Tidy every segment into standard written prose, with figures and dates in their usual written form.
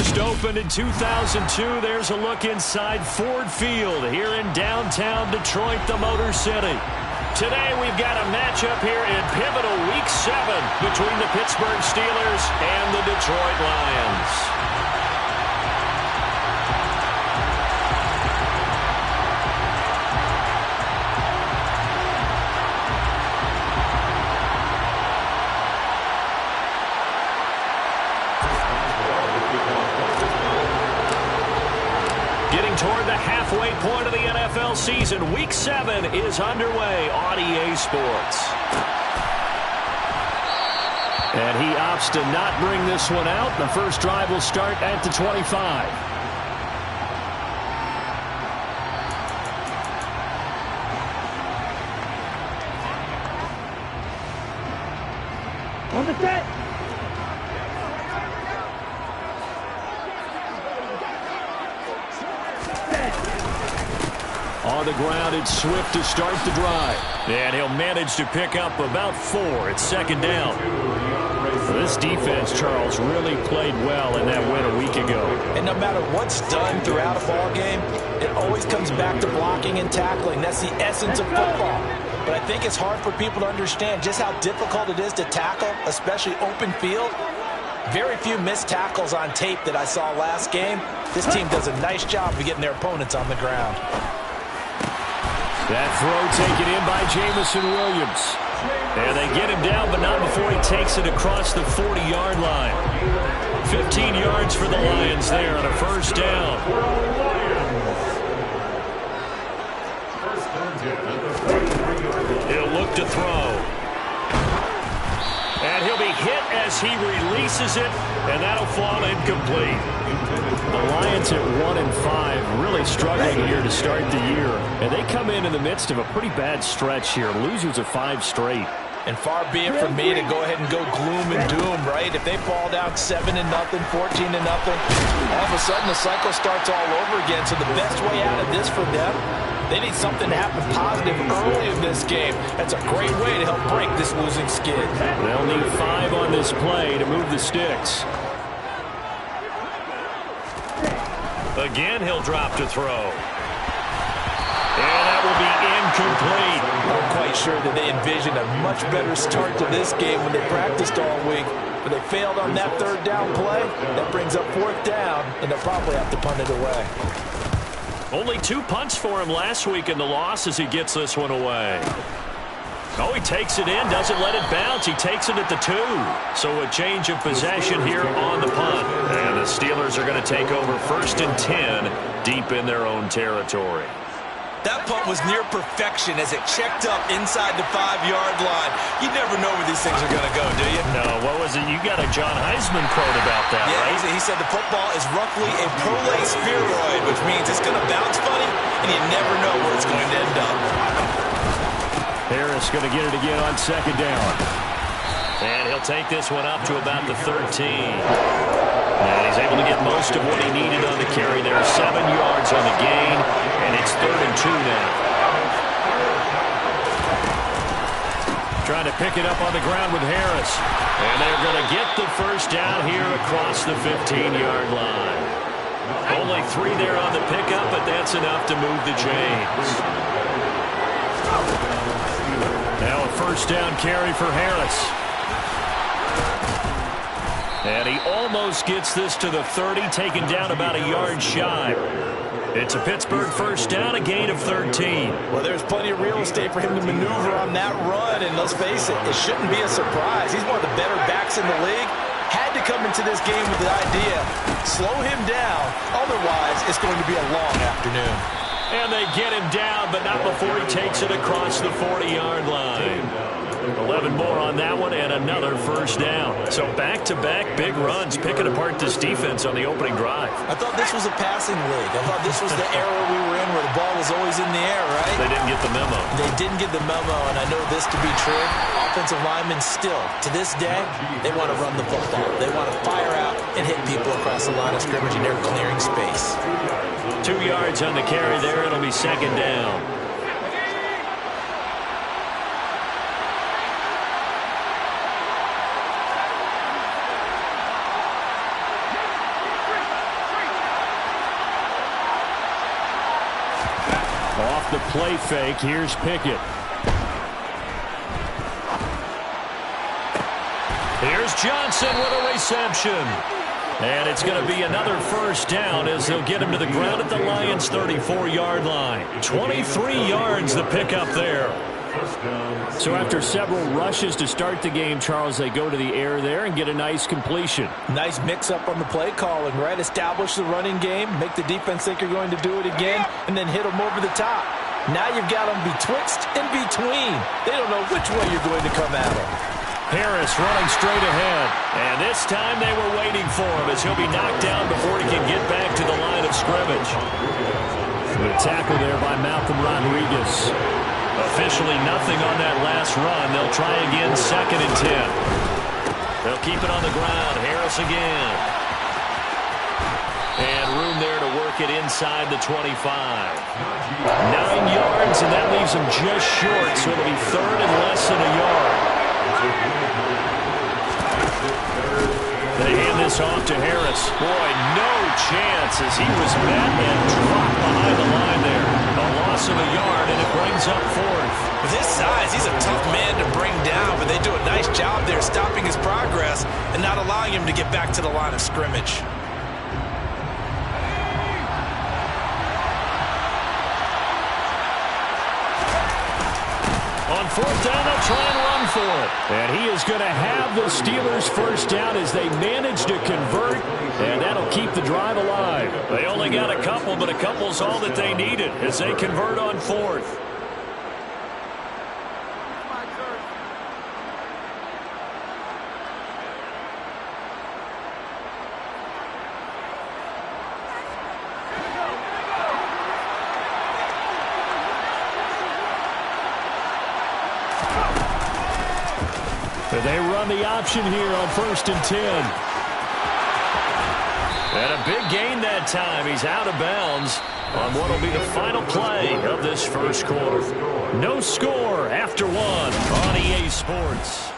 First opened in 2002, there's a look inside Ford Field here in downtown Detroit, the Motor City. Today we've got a matchup here in pivotal Week 7 between the Pittsburgh Steelers and the Detroit Lions. Toward the halfway point of the NFL season, Week 7 is underway on EA Sports. And he opts to not bring this one out. The first drive will start at the 25. On the set. On the ground, it's Swift to start the drive. And he'll manage to pick up about 4. It's second down. This defense, Charles, really played well in that win a week ago. And no matter what's done throughout a ball game, it always comes back to blocking and tackling. That's the essence of football. But I think it's hard for people to understand just how difficult it is to tackle, especially open field. Very few missed tackles on tape that I saw last game. This team does a nice job of getting their opponents on the ground. That throw taken in by Jamison Williams. And they get him down, but not before he takes it across the 40-yard line. 15 yards for the Lions there on a first down. He'll look to throw. And he'll be hit as he releases it, and that'll fall incomplete. The Lions at 1-5, really struggling here to start the year. And they come in the midst of a pretty bad stretch here. Losers of 5 straight. And far be it from me to go ahead and go gloom and doom, right? If they fall down 7-0, 14-0, all of a sudden the cycle starts all over again. So the best way out of this for them, they need something to happen positive early in this game. That's a great way to help break this losing skid. They'll need 5 on this play to move the sticks. Again, he'll drop to throw. And that will be incomplete. I'm quite sure that they envisioned a much better start to this game when they practiced all week. But they failed on that third down play. That brings up 4th down, and they'll probably have to punt it away. Only 2 punts for him last week in the loss as he gets this one away. Oh, he takes it in, doesn't let it bounce. He takes it at the 2. So a change of possession here on the punt. And the Steelers are going to take over 1st and 10 deep in their own territory. That punt was near perfection as it checked up inside the 5-yard line. You never know where these things are going to go, do you? No, what was it? You got a John Heisman quote about that, yeah, right? He said the football is roughly a prolate spheroid, which means it's going to bounce funny, and you never know where it's going to end up. Harris going to get it again on 2nd down. And he'll take this one up to about the 13. And he's able to get most of what he needed on the carry there. 7 yards on the gain, and it's 3rd and 2 now. Trying to pick it up on the ground with Harris. And they're going to get the first down here across the 15-yard line. Only 3 there on the pickup, but that's enough to move the chains. Now a first down carry for Harris. And he almost gets this to the 30, taken down about a yard shy. It's a Pittsburgh first down, a gain of 13. Well, there's plenty of real estate for him to maneuver on that run, and let's face it, it shouldn't be a surprise. He's one of the better backs in the league. Had to come into this game with the idea, slow him down, otherwise it's going to be a long afternoon. And they get him down, but not before he takes it across the 40-yard line. 11 more on that one and another first down. So back-to-back big runs, picking apart this defense on the opening drive. I thought this was a passing league. I thought this was the era we were in where the ball was always in the air, right? They didn't get the memo. They didn't get the memo, and I know this to be true. Offensive linemen still, to this day, they want to run the football. They want to fire out and hit people across the line of scrimmage, and they're clearing space. 2 yards on the carry there. It'll be 2nd down. the play fake. Here's Pickett. Here's Johnson with a reception. And it's going to be another first down as they'll get him to the ground at the Lions' 34-yard line. 23 yards the pickup there. So after several rushes to start the game, Charles, they go to the air there and get a nice completion. Nice mix-up on the play calling, right? Establish the running game, make the defense think you're going to do it again, and then hit them over the top. Now you've got them betwixt and between. They don't know which way you're going to come at them. Harris running straight ahead. And this time they were waiting for him as he'll be knocked down before he can get back to the line of scrimmage. The tackle there by Malcolm Rodriguez. Officially nothing on that last run. They'll try again, 2nd and 10. They'll keep it on the ground. Harris again. And room there to work it inside the 25. 9 yards, and that leaves him just short, so it'll be 3rd and less than a yard. They hand this off to Harris. Boy, no chance as he was met and dropped behind the line there. A loss of a yard, and it brings up 4th. With his size, he's a tough man to bring down, but they do a nice job there stopping his progress and not allowing him to get back to the line of scrimmage. On 4th down, they'll try and run for it. And he is going to have the Steelers' first down as they manage to convert, and that'll keep the drive alive. They only got a couple, but a couple's all that they needed as they convert on 4th. They run the option here on 1st and 10. And a big gain that time. He's out of bounds on what will be the final play of this first quarter. No score after 1 on EA Sports.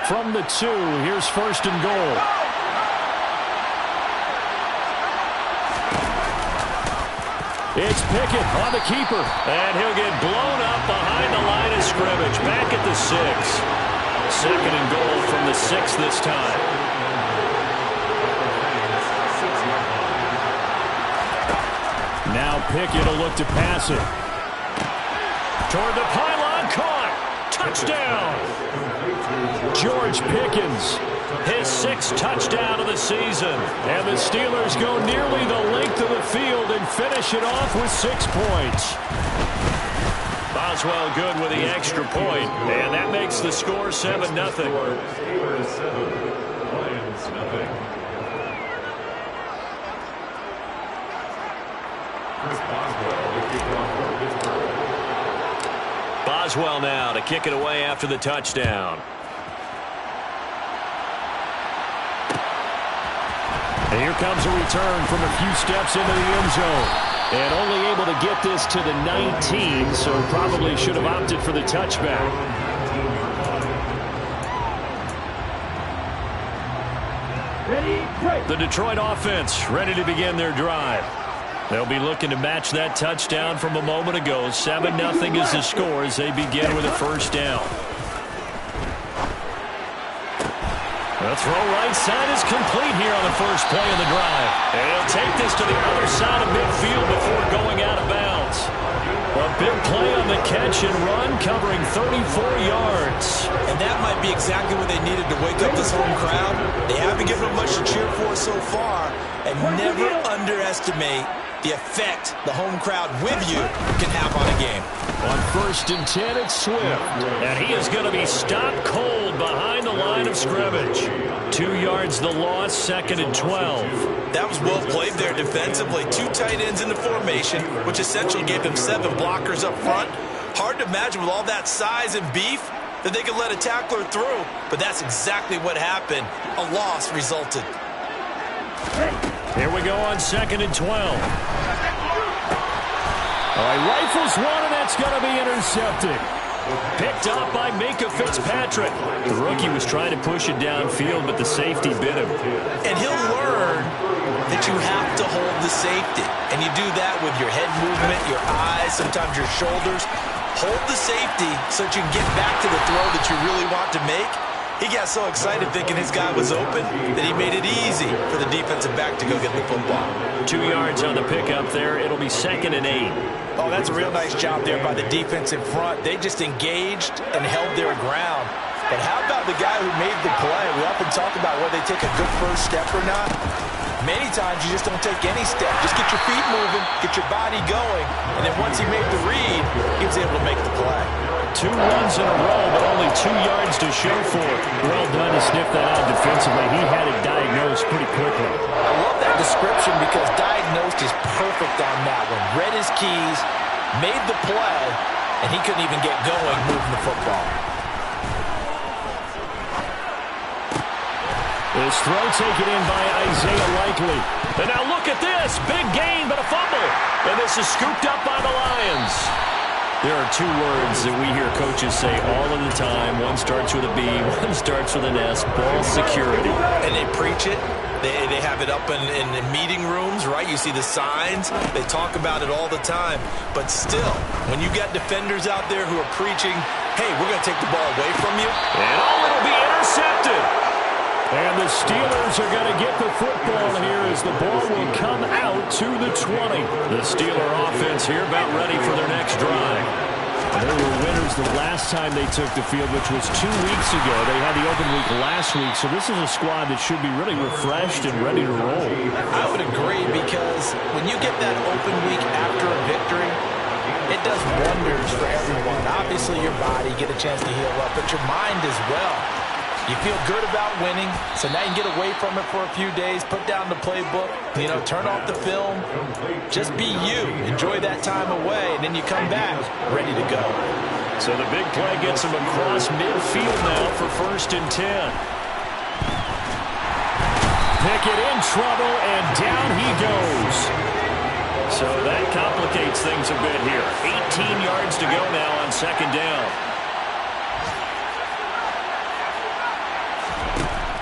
From the 2, here's 1st and goal. It's Pickett on the keeper, and he'll get blown up behind the line of scrimmage. Back at the 6. 2nd and goal from the 6 this time. Now Pickett will look to pass it. Toward the pylon, caught. Touchdown. George Pickens, his 6th touchdown of the season. And the Steelers go nearly the length of the field and finish it off with 6 points. Boswell good with the extra point, and that makes the score 7-0. Boswell now to kick it away after the touchdown. And here comes a return from a few steps into the end zone. And only able to get this to the 19, so probably should have opted for the touchback. The Detroit offense ready to begin their drive. They'll be looking to match that touchdown from a moment ago. 7-0 is the score as they begin with a first down. The throw right side is complete here on the first play of the drive. And he'll take this to the other side of midfield before going out of bounds. A big play on the catch and run covering 34 yards. And that might be exactly what they needed to wake up this home crowd. They haven't given them much to cheer for so far. And never underestimate the effect the home crowd with you can have on a game. On 1st and 10, it's Swift. And he is going to be stopped cold behind the line of scrimmage. 2 yards the loss, 2nd and 12. That was well played there defensively. 2 tight ends in the formation, which essentially gave them 7 blockers up front. Hard to imagine with all that size and beef that they could let a tackler through. But that's exactly what happened. A loss resulted. Here we go on 2nd and 12. All right, rifles one, and that's going to be intercepted. Picked up by Minka Fitzpatrick. The rookie was trying to push it downfield, but the safety bit him. And he'll learn that you have to hold the safety. And you do that with your head movement, your eyes, sometimes your shoulders. Hold the safety so that you can get back to the throw that you really want to make. He got so excited thinking his guy was open that he made it easy for the defensive back to go get the football. 2 yards on the pickup there. It'll be 2nd and 8. Oh, that's a real nice job there by the defense in front. They just engaged and held their ground. But how about the guy who made the play? We often talk about whether they take a good first step or not. Many times you just don't take any step. Just get your feet moving, get your body going, and then once he made the read, he was able to make the play. 2 runs in a row, but only 2 yards to show for it. Well done to sniff that out defensively. He had it diagnosed pretty quickly. I love that description because diagnosed is perfect on that one. Read his keys, made the play, and he couldn't even get going moving the football. This throw taken in by Isaiah Likely. And now look at this. Big gain, but a fumble. And this is scooped up by the Lions. There are 2 words that we hear coaches say all of the time. One starts with a B, one starts with an S. Ball security. And they preach it. They have it up in meeting rooms, right? You see the signs. They talk about it all the time. But still, when you got defenders out there who are preaching, hey, we're going to take the ball away from you. And it'll be intercepted. And the Steelers are going to get the football here as the ball will come out to the 20. The Steeler offense here about ready for their next drive. They were winners the last time they took the field, which was 2 weeks ago. They had the open week last week, so this is a squad that should be really refreshed and ready to roll. I would agree because when you get that open week after a victory, it does wonders for everyone. Obviously, your body, get a chance to heal up, but your mind as well. You feel good about winning, so now you can get away from it for a few days, put down the playbook, turn off the film, just be you. Enjoy that time away, and then you come back ready to go. So the big play gets him across midfield now for 1st and 10. Pickett in trouble, and down he goes. So that complicates things a bit here. 18 yards to go now on 2nd down.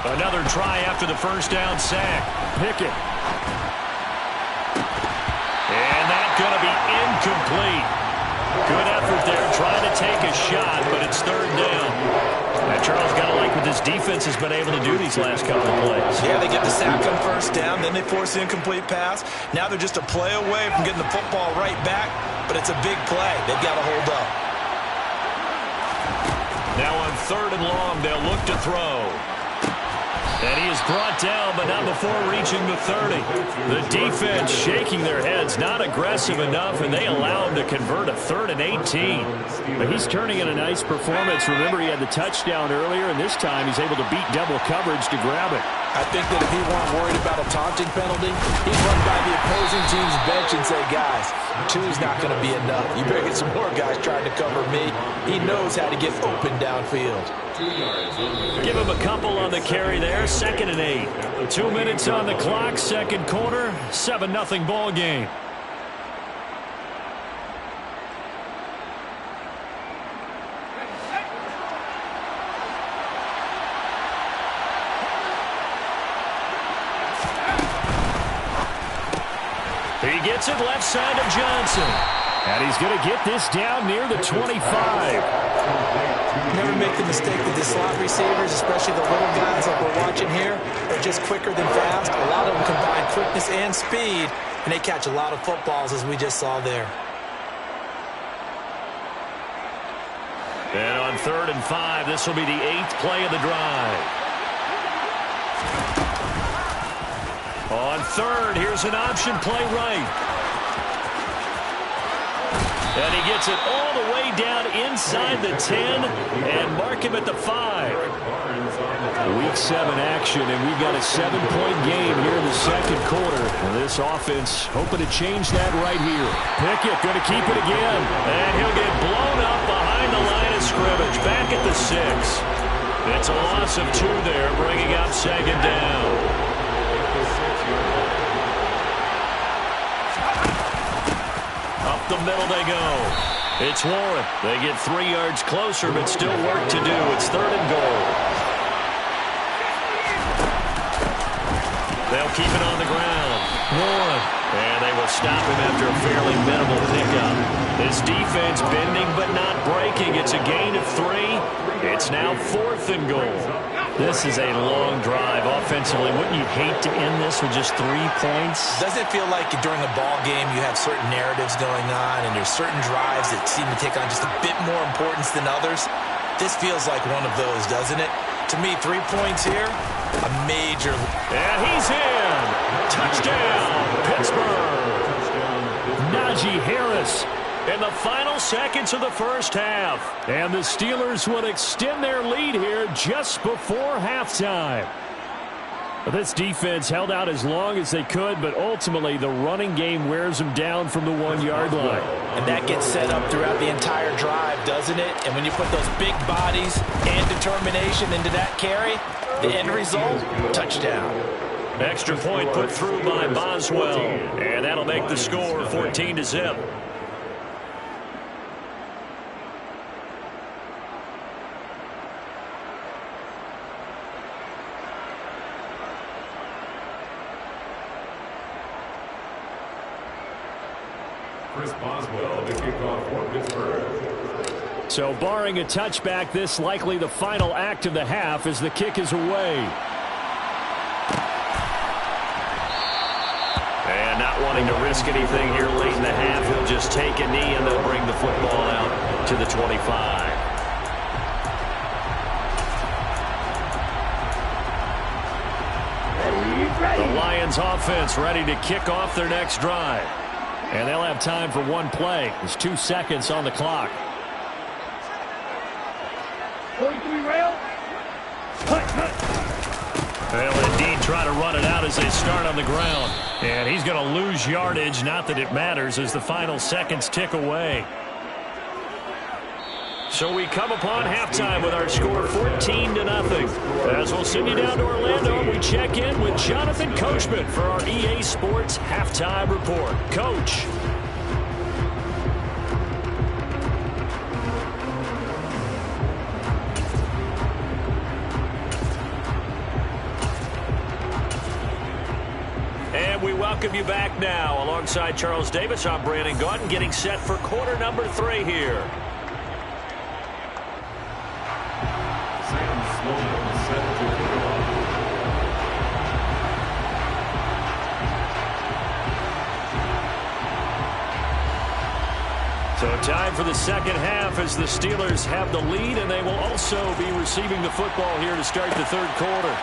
Another try after the 1st down sack. Pickett. And that's going to be incomplete. Good effort there trying to take a shot, but it's 3rd down. Now, Charles, got to like what this defense has been able to do these last couple of plays. Yeah, they get the sack on 1st down, then they force the incomplete pass. Now they're just a play away from getting the football right back, but it's a big play. They've got to hold up. Now on 3rd and long, they'll look to throw. And he is brought down, but not before reaching the 30. The defense shaking their heads, not aggressive enough, and they allow him to convert a 3rd and 18. But he's turning in a nice performance. Remember, he had the touchdown earlier, and this time he's able to beat double coverage to grab it. I think that if he weren't worried about a taunting penalty, he'd run by the opposing team's bench and say, guys, 2's not going to be enough. You better get some more guys trying to cover me. He knows how to get open downfield. Give him a couple on the carry there. 2nd and 8. 2 minutes on the clock. 2nd quarter. 7-0 ball game. He gets it left side of Johnson. And he's going to get this down near the 25. Never make the mistake that the slot receivers, especially the little guys like we're watching here, are just quicker than fast. A lot of them combine quickness and speed, and they catch a lot of footballs, as we just saw there. And on 3rd and 5, this will be the 8th play of the drive. On 3rd, here's an option play right. And he gets it all the way down inside the 10 and mark him at the 5. Week 7 action, and we've got a 7-point game here in the 2nd quarter. And this offense hoping to change that right here. Pickett going to keep it again. And he'll get blown up behind the line of scrimmage. Back at the 6. It's a loss of 2 there, bringing up 2nd down. the middle they go. It's Warren. They get 3 yards closer, but still work to do. It's 3rd and goal. They'll keep it on the ground. Warren. And they will stop him after a fairly minimal pickup. This defense bending but not breaking. It's a gain of 3. It's now 4th and goal. This is a long drive offensively. Wouldn't you hate to end this with just 3 points? Doesn't it feel like during a ball game you have certain narratives going on and there's certain drives that seem to take on just a bit more importance than others? This feels like one of those, doesn't it? To me, 3 points here, a major... And he's in! Touchdown, Pittsburgh! Najee Harris in the final seconds of the first half. And the Steelers would extend their lead here just before halftime. This defense held out as long as they could, but ultimately the running game wears them down from the 1-yard line. And that gets set up throughout the entire drive, doesn't it? And when you put those big bodies and determination into that carry, the end result, touchdown. Extra point put through by Boswell, and that'll make the score 14-0. Chris Boswell, the kickoff for Pittsburgh. So barring a touchback, this likely the final act of the half as the kick is away. And not wanting to risk anything here late in the half, he'll just take a knee and they'll bring the football out to the 25. The Lions offense ready to kick off their next drive. And they'll have time for 1 play. There's 2 seconds on the clock. They'll indeed try to run it out as they start on the ground. And he's going to lose yardage. Not that it matters as the final seconds tick away. So we come upon halftime with our score 14-0. As we'll send you down to Orlando, we check in with Jonathan Coachman for our EA Sports Halftime Report. Coach. And we welcome you back now. Alongside Charles Davis, I'm Brandon Gaudin, getting set for quarter number 3 here. So time for the second half as the Steelers have the lead, and they will also be receiving the football here to start the 3rd quarter.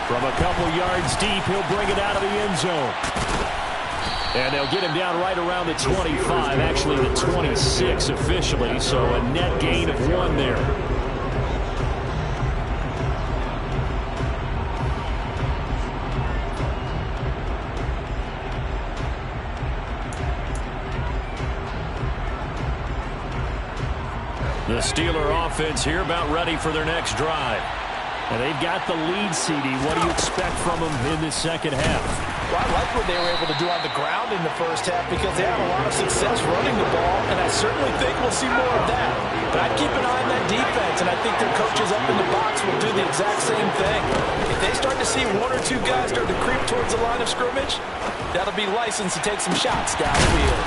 From a couple yards deep, he'll bring it out of the end zone. And they'll get him down right around the 25, actually the 26 officially, so a net gain of 1 there. The Steeler offense here about ready for their next drive. And they've got the lead, CD. What do you expect from them in this second half? Well, I like what they were able to do on the ground in the first half because they had a lot of success running the ball, and I certainly think we'll see more of that. But I'd keep an eye on that defense, and I think their coaches up in the box will do the exact same thing. If they start to see 1 or 2 guys start to creep towards the line of scrimmage, that'll be licensed to take some shots down the field.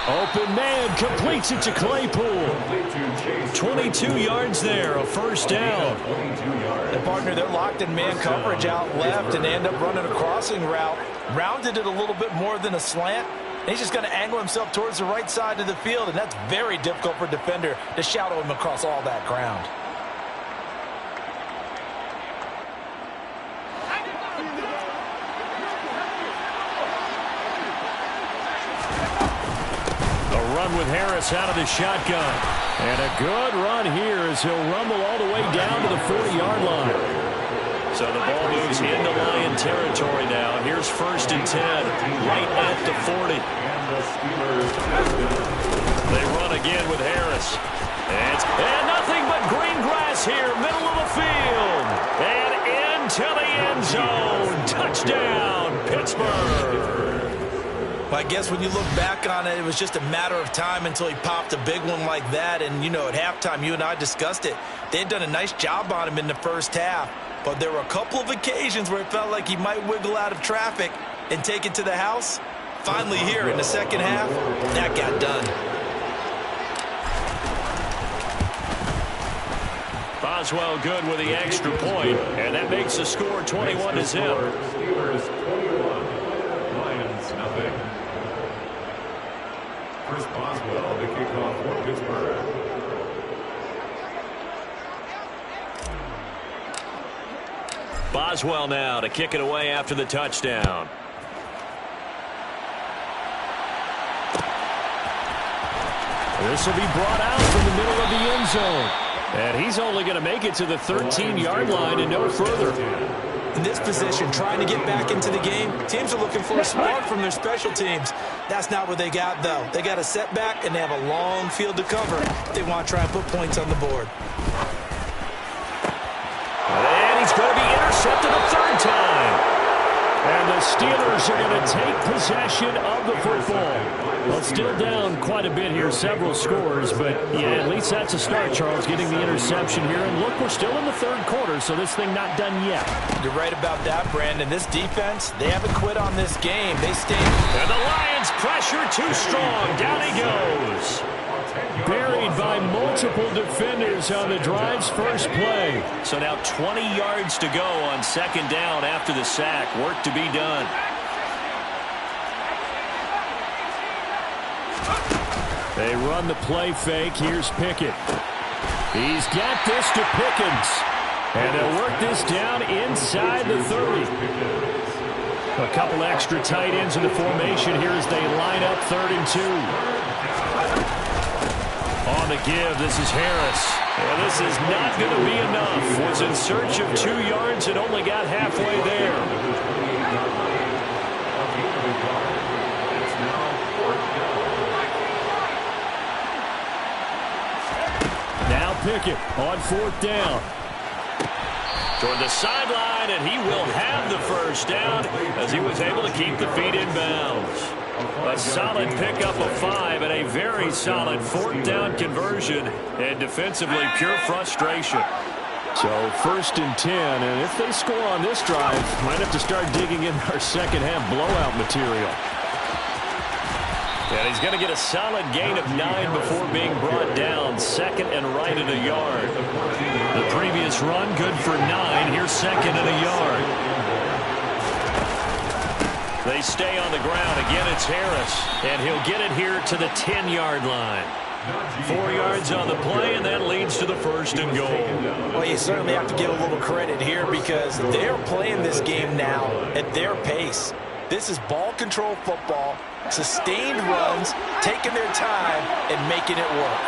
Open man completes it to Claypool. 22 yards there, a first down. The partner, they're locked in man coverage out left, and they end up running a crossing route. Rounded it a little bit more than a slant. And he's just going to angle himself towards the right side of the field, and that's very difficult for a defender to shadow him across all that ground. Run with Harris out of the shotgun. And a good run here as he'll rumble all the way down to the 40-yard line. So the ball moves into Lion territory now. Here's 1st and 10, right at the 40. They run again with Harris. And nothing but green grass here, middle of the field. And into the end zone. Touchdown, Pittsburgh. Well, I guess when you look back on it, it was just a matter of time until he popped a big one like that. And, you know, at halftime, you and I discussed it. They had done a nice job on him in the first half. But there were a couple of occasions where it felt like he might wiggle out of traffic and take it to the house. Finally here in the second half, that got done. Boswell good with the extra point, and that makes the score 21-0. Steelers 21, Lions nothing. Chris Boswell to kick off for Pittsburgh. Boswell now to kick it away after the touchdown. This will be brought out from the middle of the end zone. And he's only going to make it to the 13-yard line and no further. In this position, trying to get back into the game, teams are looking for a spark from their special teams. That's not what they got, though. They got a setback, and they have a long field to cover if they want to try and put points on the board. And he's going to be intercepted a third time. And the Steelers are going to take possession of the football. Well, still down quite a bit here, several scores, but yeah, at least that's a start, Charles, getting the interception here. And look, we're still in the third quarter, so this thing not done yet. You're right about that, Brandon. This defense, they haven't quit on this game. They stayed. And the Lions pressure too strong. Down he goes. Buried by multiple defenders on the drive's first play. So now 20 yards to go on second down after the sack. Work to be done. They run the play fake. Here's Pickett. He's got this to Pickens. And they'll work this down inside the 30. A couple extra tight ends in the formation here as they line up 3rd and 2. On the give, this is Harris. And this is not going to be enough. Was in search of 2 yards and only got halfway there. Now Pickett on 4th down. Toward the sideline, and he will have the first down as he was able to keep the feet in bounds. A solid pickup of 5 and a very solid 4th down conversion, and defensively pure frustration. So 1st and 10, and if they score on this drive, might have to start digging in our second half blowout material. And he's going to get a solid gain of 9 before being brought down. 2nd and right at a yard. The previous run good for 9. Here's 2nd and a yard. They stay on the ground. Again, it's Harris. And he'll get it here to the 10-yard line. 4 yards on the play, and that leads to the 1st and goal. Well, you certainly have to give a little credit here because they're playing this game now at their pace. This is ball control football, sustained runs, taking their time, and making it work.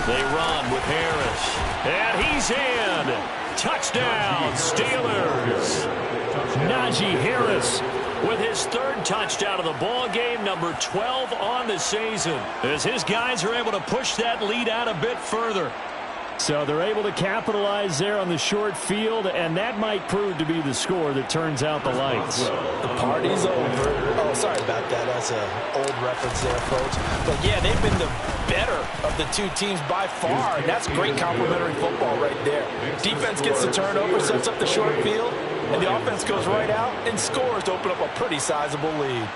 They run with Harris. And he's in. Touchdown, Steelers. Najee Harris with his 3rd touchdown of the ball game, number 12 on the season, as his guys are able to push that lead out a bit further. So they're able to capitalize there on the short field, and that might prove to be the score that turns out the lights. The party's over. Oh, sorry about that. That's an old reference there, folks. But, yeah, they've been the better of the two teams by far, and that's great complementary football right there. Defense gets the turnover, sets up the short field, and the offense goes right out and scores to open up a pretty sizable lead.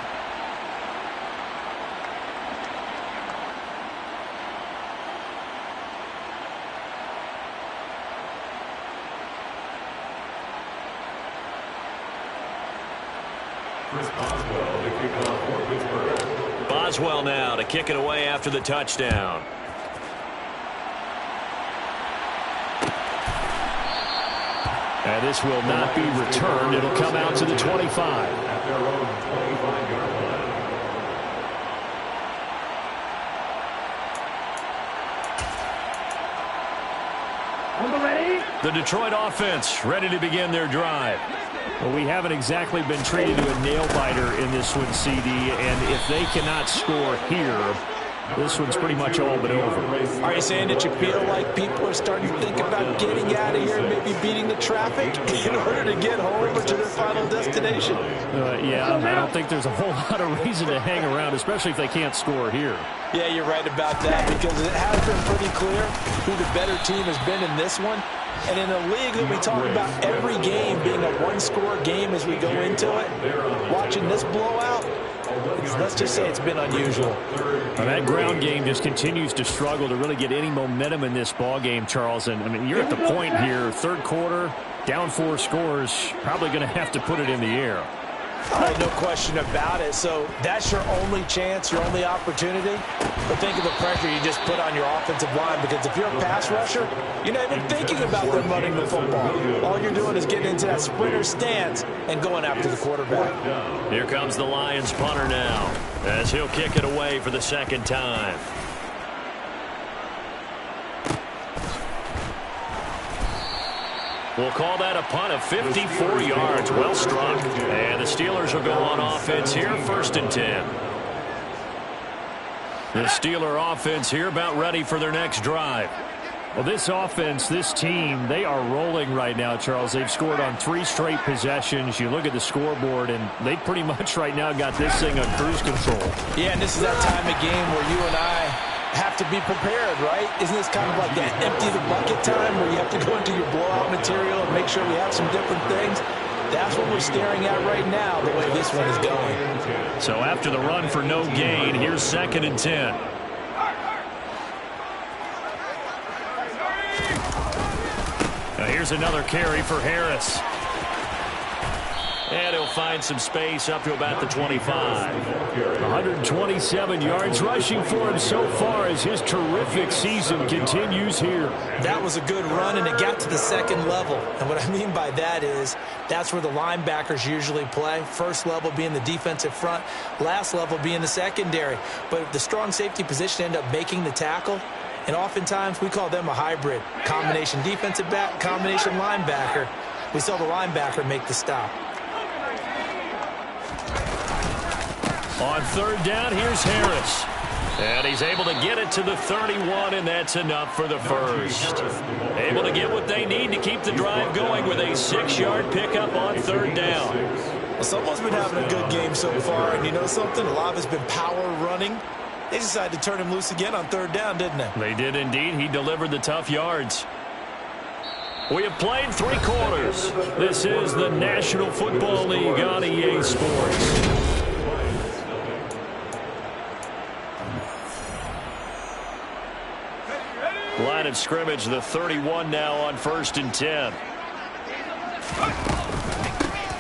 Chris Boswell to kick off for Pittsburgh. Boswell now to kick it away after the touchdown. And this will not be returned. It'll come out to the 25. At their own 25-yard line. The Detroit offense ready to begin their drive. Well, we haven't exactly been treated to a nail-biter in this one, CD, and if they cannot score here, this one's pretty much all but over. Are you saying that you feel like people are starting to think about getting out of here and maybe beating the avoid traffic in order to get home or to their final destination. Yeah, I don't think there's a whole lot of reason to hang around, especially if they can't score here. Yeah, you're right about that, because it has been pretty clear who the better team has been in this one. And in a league that we talk about every game being a one-score game as we go into it, watching this blowout, let's just say it's been unusual. Well, that ground game just continues to struggle to really get any momentum in this ball game, Charles. And I mean, you're at the point here, third quarter, down 4 scores, probably going to have to put it in the air. No question about it. So that's your only chance, your only opportunity. But think of the pressure you just put on your offensive line, because if you're a pass rusher, you're not even thinking about them running the football. All you're doing is getting into that sprinter stance and going after the quarterback. Here comes the Lions punter now, as he'll kick it away for the second time. We'll call that a punt of 54 yards. Well struck. And the Steelers will go on offense here, 1st and 10. The Steeler offense here about ready for their next drive. Well, this offense, this team, they are rolling right now, Charles. They've scored on 3 straight possessions. You look at the scoreboard, and they pretty much right now got this thing on cruise control. Yeah, and this is that time of game where you and I have to be prepared, right? Isn't this kind of like that empty the bucket time where you have to go into your blowout material and make sure we have some different things? That's what we're staring at right now, the way this one is going. So after the run for no gain, here's 2nd and 10. Now here's another carry for Harris. And he'll find some space up to about the 25. 127 yards rushing for him so far as his terrific season continues here. That was a good run, and it got to the 2nd level. And what I mean by that is that's where the linebackers usually play. First level being the defensive front, last level being the secondary. But the strong safety position ended up making the tackle. And oftentimes we call them a hybrid. Combination defensive back, combination linebacker. We saw the linebacker make the stop. On 3rd down, here's Harris. And he's able to get it to the 31, and that's enough for the first. Able to get what they need to keep the drive going with a 6-yard pickup on 3rd down. Well, someone's been having a good game so far, and you know something? A lot of it's been power running. They decided to turn him loose again on 3rd down, didn't they? They did indeed. He delivered the tough yards. We have played 3 quarters. This is the National Football League on EA Sports. Line of scrimmage, the 31 now on 1st and 10.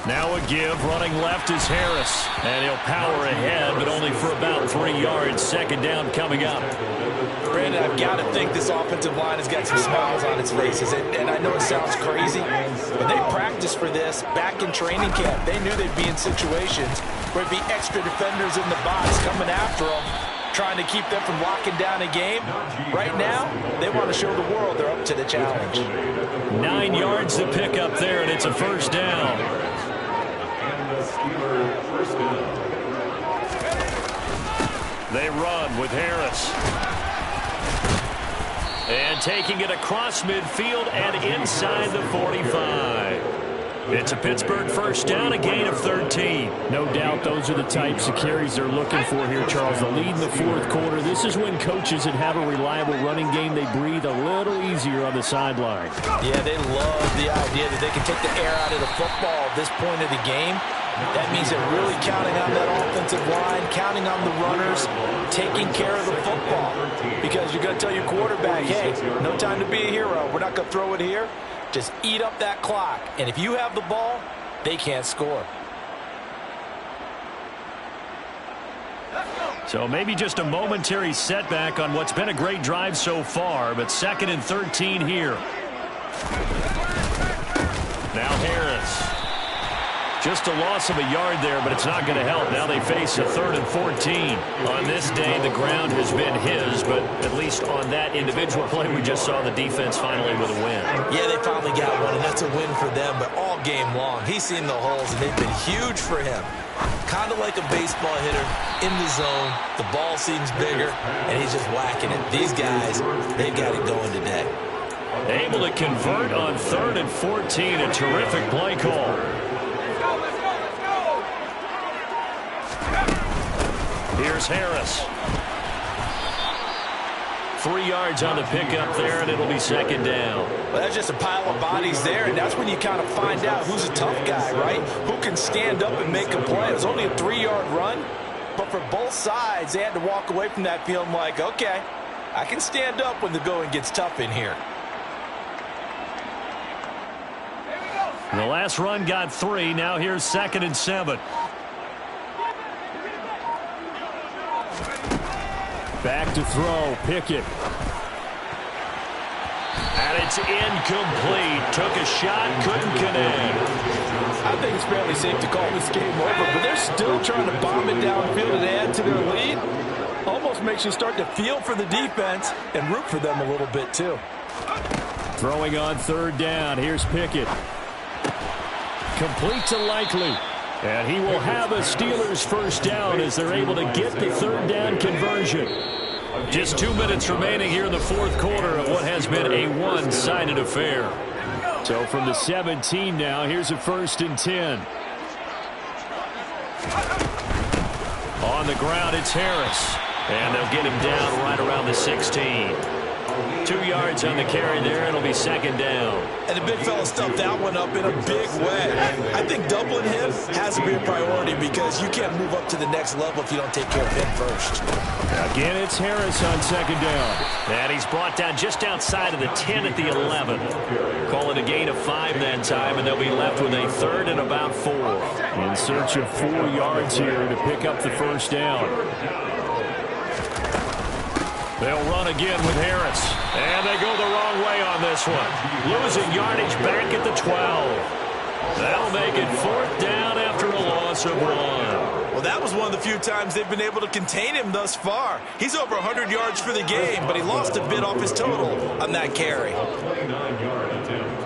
Now a give, running left is Harris. And he'll power ahead, but only for about 3 yards. 2nd down coming up. Brandon, I've got to think this offensive line has got some smiles on its faces. And I know it sounds crazy, but they practiced for this back in training camp. They knew they'd be in situations where it'd be extra defenders in the box coming after them, trying to keep them from locking down a game. Right now, they want to show the world they're up to the challenge. 9 yards to pick up there, and it's a 1st down. They run with Harris. And taking it across midfield and inside the 45. It's a Pittsburgh 1st down, a gain of 13. No doubt those are the types of carries they're looking for here, Charles. The lead in the 4th quarter. This is when coaches that have a reliable running game, they breathe a little easier on the sideline. Yeah, they love the idea that they can take the air out of the football at this point of the game. That means they're really counting on that offensive line, counting on the runners, taking care of the football. Because you're going to tell your quarterback, hey, no time to be a hero. We're not going to throw it here. Just eat up that clock. And if you have the ball, they can't score. So maybe just a momentary setback on what's been a great drive so far, but 2nd and 13 here. Now Harris. Just a loss of a yard there, but it's not going to help. Now they face a 3rd and 14. On this day, the ground has been his, but at least on that individual play, we just saw the defense finally with a win. Yeah, they finally got one, and that's a win for them, but all game long, he's seen the holes, and they've been huge for him. Kind of like a baseball hitter in the zone. The ball seems bigger, and he's just whacking it. These guys, they've got it going today. Able to convert on 3rd and 14. A terrific play call. Here's Harris. 3 yards on the pickup there, and it'll be 2nd down. Well, that's just a pile of bodies there, and that's when you kind of find out who's a tough guy, right? Who can stand up and make a play. It was only a 3-yard run, but for both sides, they had to walk away from that feeling like, okay, I can stand up when the going gets tough in here. The last run got 3. Now here's 2nd and 7. Back to throw, Pickett. And it's incomplete. Took a shot, couldn't connect. I think it's fairly safe to call this game over, but they're still trying to bomb it downfield and add to their lead. Almost makes you start to feel for the defense and root for them a little bit, too. Throwing on 3rd down. Here's Pickett. Complete to Likely. And he will have a Steelers 1st down as they're able to get the 3rd down conversion. Just 2 minutes remaining here in the 4th quarter of what has been a one-sided affair. So from the 17 now, here's a 1st and 10. On the ground, it's Harris. And they'll get him down right around the 16. 2 yards on the carry there. It'll be 2nd down. And the big fella stuffed that one up in a big way. I think doubling him has to be a priority because you can't move up to the next level if you don't take care of him first. Again, it's Harris on 2nd down. And he's brought down just outside of the 10 at the 11. Call it a gain of 5 that time, and they'll be left with a 3rd and about 4. In search of 4 yards here to pick up the 1st down. They'll run again with Harris. And they go the wrong way on this one. Losing yardage back at the 12. That'll make it 4th down after a loss of 1. Well, that was one of the few times they've been able to contain him thus far. He's over 100 yards for the game, but he lost a bit off his total on that carry. 29-yard attempt.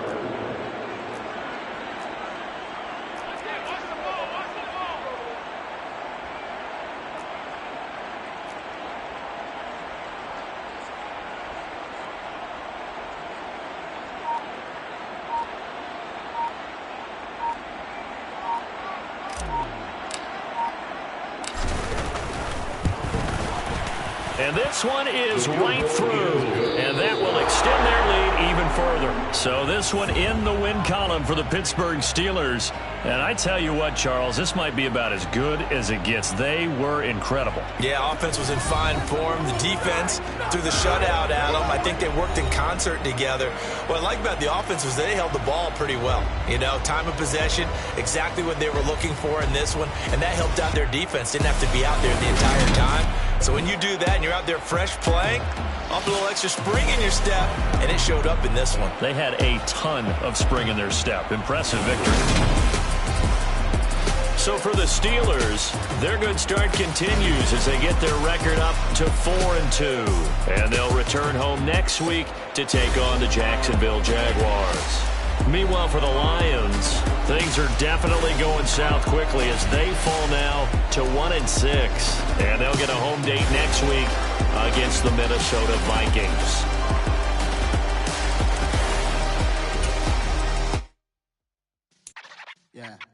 And this one is right through, and that will extend their lead even further. So this one in the win column for the Pittsburgh Steelers. And I tell you what, Charles, this might be about as good as it gets. They were incredible. Yeah, offense was in fine form. The defense threw the shutout at them. I think they worked in concert together. What I like about the offense was they held the ball pretty well. You know, time of possession, exactly what they were looking for in this one, and that helped out their defense. Didn't have to be out there the entire time. So when you do that and you're out there fresh playing, off a little extra spring in your step, and it showed up in this one. They had a ton of spring in their step. Impressive victory. So for the Steelers, their good start continues as they get their record up to 4-2. And they'll return home next week to take on the Jacksonville Jaguars. Meanwhile, for the Lions, things are definitely going south quickly as they fall now to 1-6. And they'll get a home date next week against the Minnesota Vikings. Yeah.